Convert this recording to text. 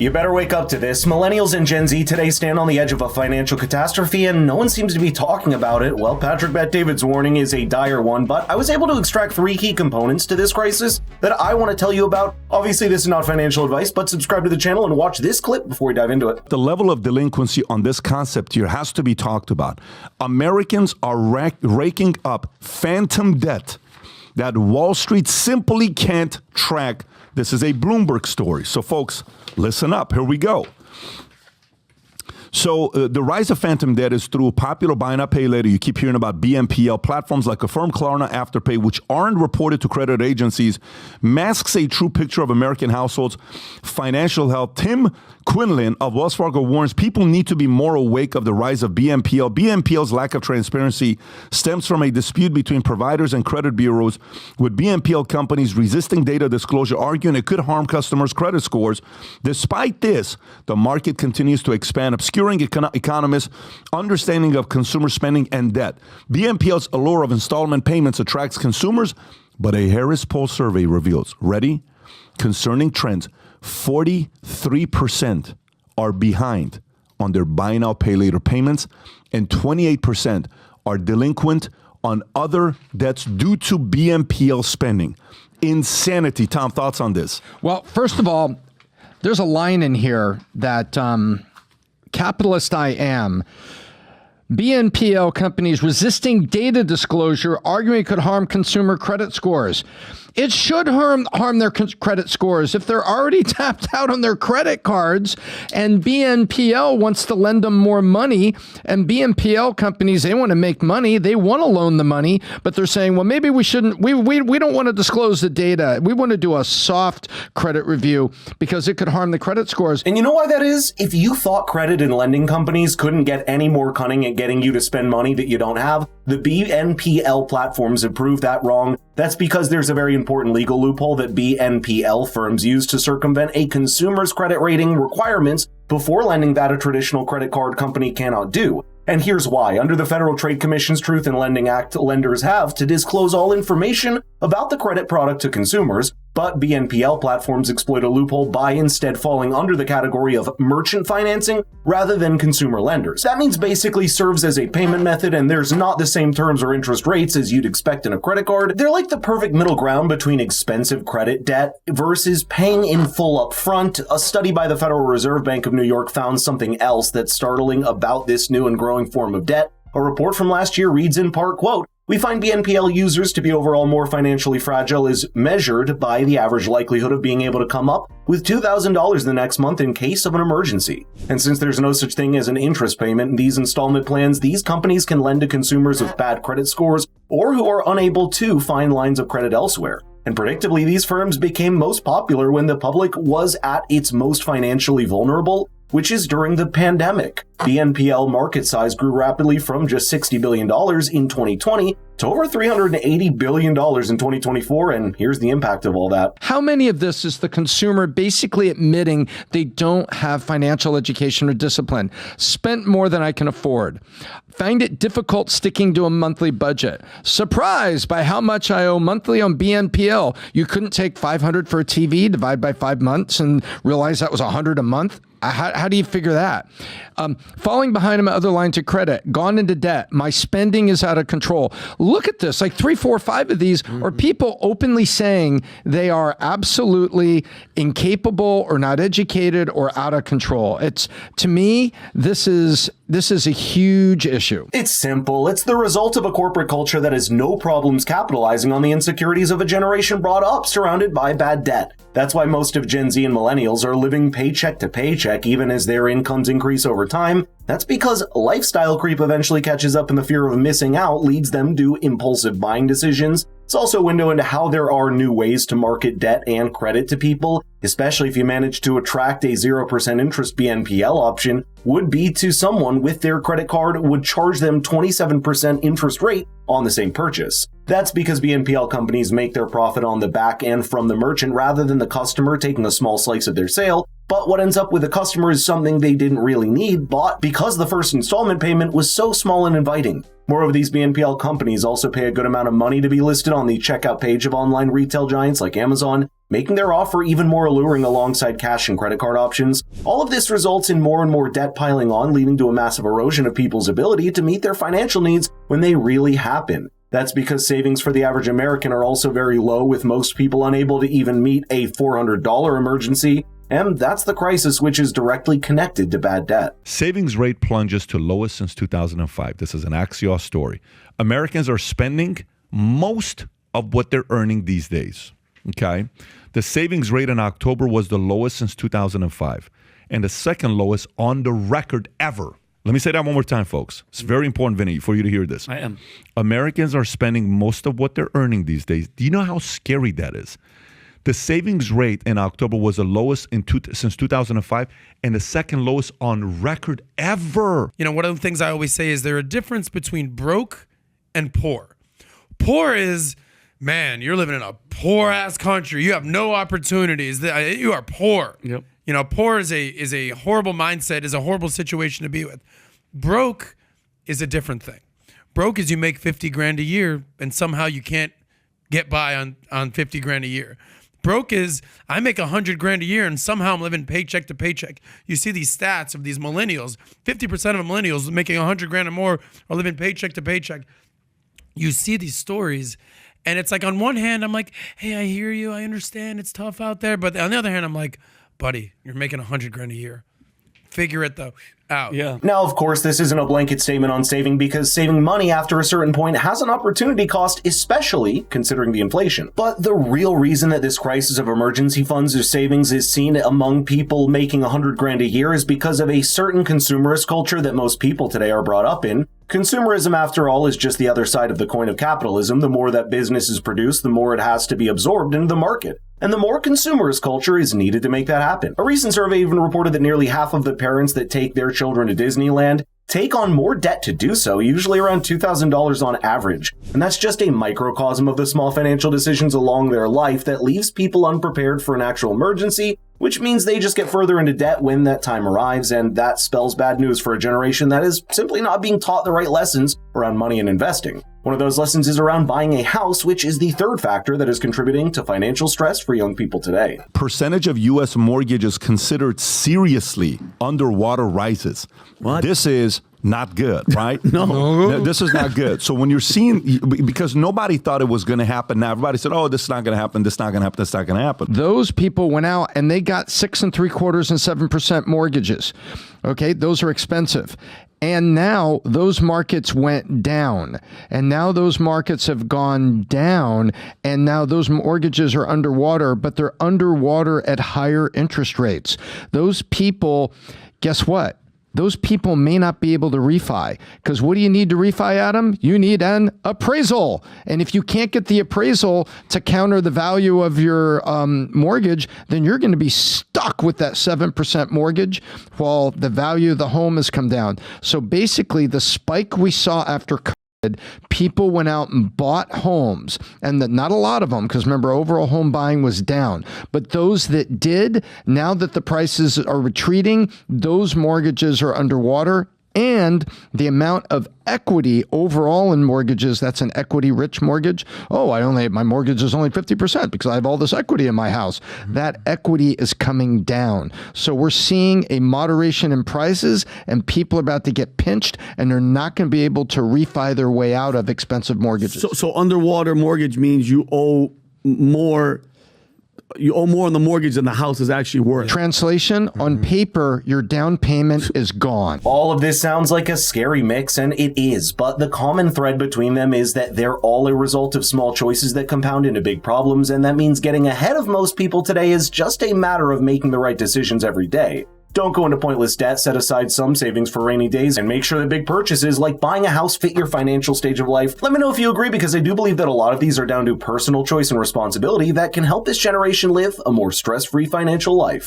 You better wake up to this. Millennials and Gen Z today stand on the edge of a financial catastrophe, and no one seems to be talking about it. Well, Patrick Bet-David's warning is a dire one, but I was able to extract 3 key components to this crisis that I want to tell you about. Obviously, this is not financial advice, but subscribe to the channel and watch this clip before we dive into it. The level of delinquency on this concept here has to be talked about. Americans are raking up phantom debt that Wall Street simply can't track. This is a Bloomberg story. So, folks, listen up. Here we go. So the rise of phantom debt is through popular buy now, pay later. You keep hearing about BNPL platforms like Affirm, Klarna, Afterpay, which aren't reported to credit agencies, masks a true picture of American households' financial health. Tim Quinlan of Wells Fargo warns people need to be more awake of the rise of BNPL. BNPL's lack of transparency stems from a dispute between providers and credit bureaus, with BNPL companies resisting data disclosure, arguing it could harm customers' credit scores. Despite this, the market continues to expand, obscuring economists' understanding of consumer spending and debt. BNPL's allure of installment payments attracts consumers, but a Harris Poll survey reveals, ready? Concerning trends, 43% are behind on their buy now, pay later payments, and 28% are delinquent on other debts due to BNPL spending. Insanity. Tom, thoughts on this? Well, first of all, there's a line in here that capitalist I am. BNPL companies resisting data disclosure, arguing it could harm consumer credit scores. It should harm their credit scores if they're already tapped out on their credit cards and BNPL wants to lend them more money. And BNPL companies, they want to make money. They want to loan the money, but they're saying, well, maybe we shouldn't. We don't want to disclose the data. We want to do a soft credit review because it could harm the credit scores. And you know why that is? If you thought credit and lending companies couldn't get any more cunning at getting you to spend money that you don't have, the BNPL platforms have proved that wrong. That's because there's a very important legal loophole that BNPL firms use to circumvent a consumer's credit rating requirements before lending that a traditional credit card company cannot do. And here's why. Under the Federal Trade Commission's Truth in Lending Act, lenders have to disclose all information about the credit product to consumers, but BNPL platforms exploit a loophole by instead falling under the category of merchant financing rather than consumer lenders. That means basically serves as a payment method, and there's not the same terms or interest rates as you'd expect in a credit card. They're like the perfect middle ground between expensive credit debt versus paying in full up front. A study by the Federal Reserve Bank of New York found something else that's startling about this new and growing form of debt. A report from last year reads in part, quote, "We find BNPL users to be overall more financially fragile as measured by the average likelihood of being able to come up with $2,000 the next month in case of an emergency. And since there's no such thing as an interest payment in these installment plans, these companies can lend to consumers with bad credit scores or who are unable to find lines of credit elsewhere. And predictably, these firms became most popular when the public was at its most financially vulnerable, which is during the pandemic. BNPL market size grew rapidly from just $60 billion in 2020 to over $380 billion in 2024, and here's the impact of all that. How many of this is the consumer basically admitting they don't have financial education or discipline? Spent more than I can afford. Find it difficult sticking to a monthly budget. Surprised by how much I owe monthly on BNPL. You couldn't take $500 for a TV, divide by 5 months, and realize that was $100 a month? How do you figure that? Falling behind on my other lines of credit, gone into debt, my spending is out of control. Look at this, like 3, 4, 5 of these are people openly saying they are absolutely incapable or not educated or out of control. It's, to me, this is a huge issue. It's simple. It's the result of a corporate culture that has no problems capitalizing on the insecurities of a generation brought up surrounded by bad debt. That's why most of Gen Z and millennials are living paycheck to paycheck even as their incomes increase over time. That's because lifestyle creep eventually catches up and the fear of missing out leads them to impulsive buying decisions. It's also a window into how there are new ways to market debt and credit to people, especially if you manage to attract a 0% interest BNPL option, would be to someone with their credit card would charge them 27% interest rate on the same purchase. That's because BNPL companies make their profit on the back end from the merchant rather than the customer taking a small slice of their sale. But what ends up with the customer is something they didn't really need, bought because the first installment payment was so small and inviting. Moreover, these BNPL companies also pay a good amount of money to be listed on the checkout page of online retail giants like Amazon. making their offer even more alluring alongside cash and credit card options. All of this results in more and more debt piling on, leading to a massive erosion of people's ability to meet their financial needs when they really happen. That's because savings for the average American are also very low, with most people unable to even meet a $400 emergency. And that's the crisis which is directly connected to bad debt. Savings rate plunges to lowest since 2005. This is an Axios story. Americans are spending most of what they're earning these days. Okay? The savings rate in October was the lowest since 2005 and the second lowest on the record ever. Let me say that one more time, folks. It's very important, Vinny, for you to hear this. I am. Americans are spending most of what they're earning these days. Do you know how scary that is? The savings rate in October was the lowest since 2005 and the second lowest on record ever. You know, one of the things I always say is there a difference between broke and poor. Poor is, man, you're living in a poor-ass country. You have no opportunities. You are poor. Yep. You know, poor is a horrible mindset, is a horrible situation to be with. Broke is a different thing. Broke is you make 50 grand a year and somehow you can't get by on 50 grand a year. Broke is I make 100 grand a year and somehow I'm living paycheck to paycheck. You see these stats of these millennials, 50% of millennials making 100 grand or more are living paycheck to paycheck. You see these stories and it's like on one hand, I'm like, hey, I hear you. I understand it's tough out there. But on the other hand, I'm like, buddy, you're making 100 grand a year. Figure it though out. Yeah. Now, of course, this isn't a blanket statement on saving, because saving money after a certain point has an opportunity cost, especially considering the inflation. But the real reason that this crisis of emergency funds or savings is seen among people making 100 grand a year is because of a certain consumerist culture that most people today are brought up in. Consumerism, after all, is just the other side of the coin of capitalism. The more that businesses produce, the more it has to be absorbed into the market. And the more consumerist culture is needed to make that happen. A recent survey even reported that nearly half of the parents that take their children to Disneyland take on more debt to do so, usually around $2,000 on average. And that's just a microcosm of the small financial decisions along their life that leaves people unprepared for an actual emergency, which means they just get further into debt when that time arrives, and that spells bad news for a generation that is simply not being taught the right lessons around money and investing. One of those lessons is around buying a house, which is the third factor that is contributing to financial stress for young people today. Percentage of U.S. mortgages considered seriously underwater rises. What? This is not good, right? No. This is not good. So when you're seeing, because nobody thought it was going to happen, now everybody said, oh, this is not going to happen, this is not going to happen, this is not going to happen. Those people went out and they got 6 3/4 and 7% mortgages. Okay, those are expensive. And now those markets went down, and now those markets have gone down, and now those mortgages are underwater, but they're underwater at higher interest rates. Those people, guess what? Those people may not be able to refi, because what do you need to refi, Adam? You need an appraisal. And if you can't get the appraisal to counter the value of your mortgage, then you're going to be stuck with that 7% mortgage while the value of the home has come down. So basically, the spike we saw after COVID, people went out and bought homes, and not a lot of them, because remember, overall home buying was down. But those that did, now that the prices are retreating, those mortgages are underwater. And the amount of equity overall in mortgages, that's an equity-rich mortgage. Oh, my mortgage is only 50% because I have all this equity in my house. That equity is coming down. So we're seeing a moderation in prices, and people are about to get pinched, and they're not going to be able to refi their way out of expensive mortgages. So underwater mortgage means you owe more. You owe more on the mortgage than the house is actually worth. Translation, on paper, your down payment is gone. All of this sounds like a scary mix, and it is, but the common thread between them is that they're all a result of small choices that compound into big problems, and that means getting ahead of most people today is just a matter of making the right decisions every day. Don't go into pointless debt, set aside some savings for rainy days, and make sure that big purchases like buying a house fit your financial stage of life. Let me know if you agree, because I do believe that a lot of these are down to personal choice and responsibility that can help this generation live a more stress-free financial life.